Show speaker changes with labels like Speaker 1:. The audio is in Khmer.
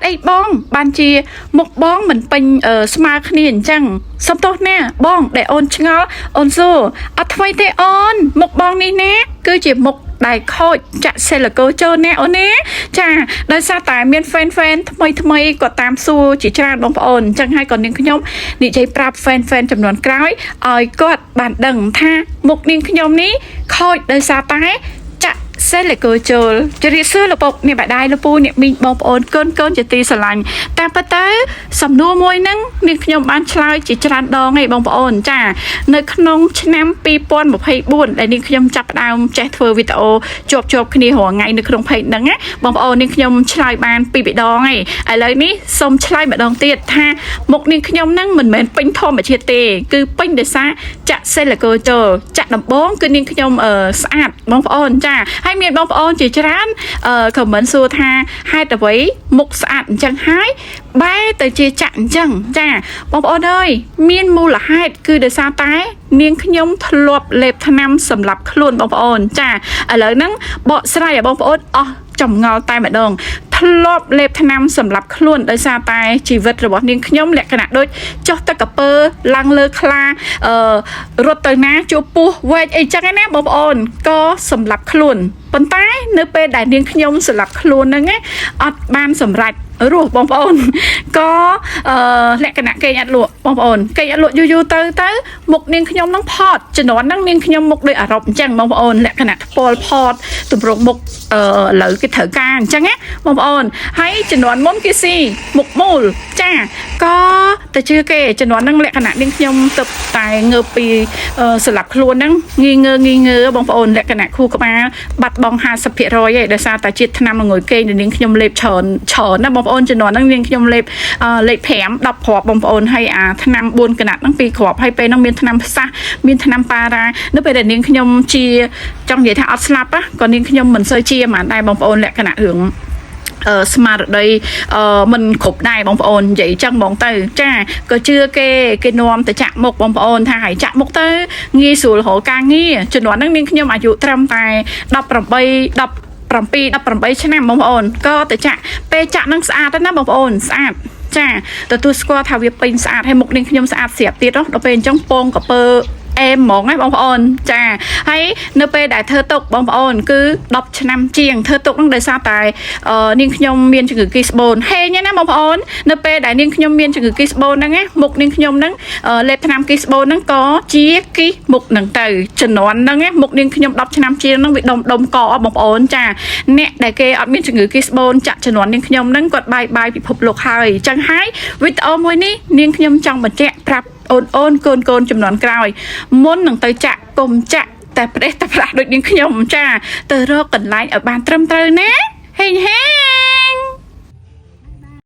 Speaker 1: អីបងបានជាមុខបងមិនពេញស្មើគ្នាអញ្ចឹងសំទោសណាបងដែលអូនឆ្ងល់អូនសួរអត់ថ្មីទេអូនមុខបងនេះណាគឺជាមុខដែលខូចចាក់សេលកូចូលណាអូនណាចាដោយសារតែមាន fan ថ្មីក៏តាមសួរជាច្រើនបងប្អូនអញ្ចឹងហើយក៏នាងខ្ញុំនិយាយប្រាប់ fan ចំនួនក្រោយឲ្យគាត់បានដឹងថាមុខនាងខ្ញុំនេះខូចដោយសារតែចាក់សេលកូចូលជម្រាបសួរលោកពុកអ្នកម្ដាយលោកពូអ្នកមីងបងប្អូនកូនជាទីស្រឡាញ់តាមពិតទៅសំណួរមួយហ្នឹងនាងខ្ញុំបានឆ្លើយជាច្រើនដងឯងបងប្អូនចានៅក្នុងឆ្នាំ2024ដែលនាងខ្ញុំចាប់ផ្ដើមចេះធ្វើវីដេអូជាប់គ្នារាល់ថ្ងៃនៅក្នុង page ហ្នឹងណាបងប្អូននាងខ្ញុំឆ្លើយបាន2 ម្ដងឯងឥឡូវនេះសូមឆ្លើយម្ដងទៀតថាមុខនាងខ្ញុំហ្នឹងមិនមែនពេញធម្មជាតិទេគឺពេញដោយសារចាក់សេលកូចូលចាក់ដំបងគឺនាងខ្ញុំស្អាតបងប្អូនចាហើយមានបងប្អូនជាច្រើនខមមិនសួរថាហេតុអ្វីមុខស្អាតអញ្ចឹងហើយបែរទៅជាចាក់អញ្ចឹងចាបងប្អូនអើយមានមូលហេតុគឺដោយសារតែនាងខ្ញុំធ្លាប់លេបថ្នាំសម្រាប់ខ្លួនបងប្អូនចាឥឡូវហ្នឹងបកស្រាយឲ្យបងប្អូនអស់ចម្ងល់តែម្ដងធ្លាប់លេបថ្នាំសម្រាប់ខ្លួនដោយសារតែជីវិតរបស់នាងខ្ញុំលក្ខណៈដូចចុះទឹកកពើឡើងលើខ្លារត់ទៅណាជួបពស់វែកអីចឹងណាបងប្អូនក៏សម្រាប់ខ្លួនប៉ុន្តែនៅពេលដែលនាងខ្ញុំសម្រាប់ខ្លួនហ្នឹងអត់បានសម្រេចរស់បងប្អូនក៏លក្ខណៈគេអត់លក់បងប្អូនគេអត់លក់យូរទៅមុខនាងខ្ញុំនឹងផតជំនាន់ហ្នឹងនាងខ្ញុំមុខដូចអារ៉ុបអញ្ចឹងបងប្អូនលក្ខណៈខ្ពល់ផតទម្រង់មុខឥឡូវគេត្រូវការអញ្ចឹងណាបងប្អូនហើយជំនាន់មុនគេស៊ីមុខមូលចាក៏ទៅជឿគេជំនាន់ហ្នឹងលក្ខណៈនាងខ្ញុំទៅតែងើបពីស្លាប់ខ្លួនហ្នឹងងើបងប្អូនលក្ខណៈខួរក្បាលបាត់បង់ 50% ឯងដោយសារតែជាតិថ្នាំងុយគេនាងខ្ញុំលេបច្រើនណាបងប្អូនជំនាន់ហ្នឹងនាងខ្ញុំលេបលេខ5 10គ្រាប់បងប្អូនហើយអាថ្នាំ4កណាត់ហ្នឹង2គ្រាប់ហើយពេលហ្នឹងមានថ្នាំផ្សះមានថ្នាំប៉ារ៉ានៅពេលដែលនាងខ្ញុំជាចង់និយាយថាអត់ស្លាប់ក៏នាងខ្ញុំមិនសូវជាហ្មងដែរបងប្អូនលក្ខណៈរឿងស្មារតីមិនគ្រប់ដែរបងប្អូននិយាយចឹងហ្មងទៅចាក៏ជឿគេនាំទៅចាក់មុខបងប្អូនថាឲ្យចាក់មុខទៅងាយស្រួលរកការងារជំនាន់ហ្នឹងនាងខ្ញុំអាយុត្រឹមតែ17 ឆ្នាំបងប្អូនក៏ទៅចាក់ពេលចាក់នឹងស្អាតណាបងប្អូនស្អាតចាទទួលស្គាល់ថាវាពេញស្អាតហើយមុខនាងខ្ញុំស្អាតស្រាប់ទៀតដល់ពេលអញ្ចឹងពងកពើអែមហ្មងហ្នឹងបងប្អូនចាហើយនៅពេលដែលធ្វើទុកបងប្អូនគឺ10 ឆ្នាំជាងធ្វើទុកហ្នឹងដោយសារតែនាងខ្ញុំមានជំងឺគីស្បូនហេញណាបងប្អូននៅពេលដែលនាងខ្ញុំមានជំងឺគីស្បូនហ្នឹងមុខនាងខ្ញុំហ្នឹងលេបថ្នាំគីស្បូនហ្នឹងក៏ជាគីមុខហ្នឹងទៅជំនាន់ហ្នឹងមុខនាងខ្ញុំ10 ឆ្នាំជាងហ្នឹងវាដុំកបងប្អូនចាអ្នកដែលគេអត់មានជំងឺគីស្បូនចាក់ជំនាន់នាងខ្ញុំហ្នឹងគាត់បាយពិភពលោកហើយអញ្ចឹងហើយវីដេអូមួយនេះនាងខ្ញុំចង់បញ្ជាក់ប្រាប់អូនកូនចំនួនក្រោយមុននឹងទៅចាក់កុំចាក់តែផ្ដេសតែផ្លាស់ដូចនាងខ្ញុំចាទៅរកកន្លែងឲ្យបានត្រឹមត្រូវណាហេ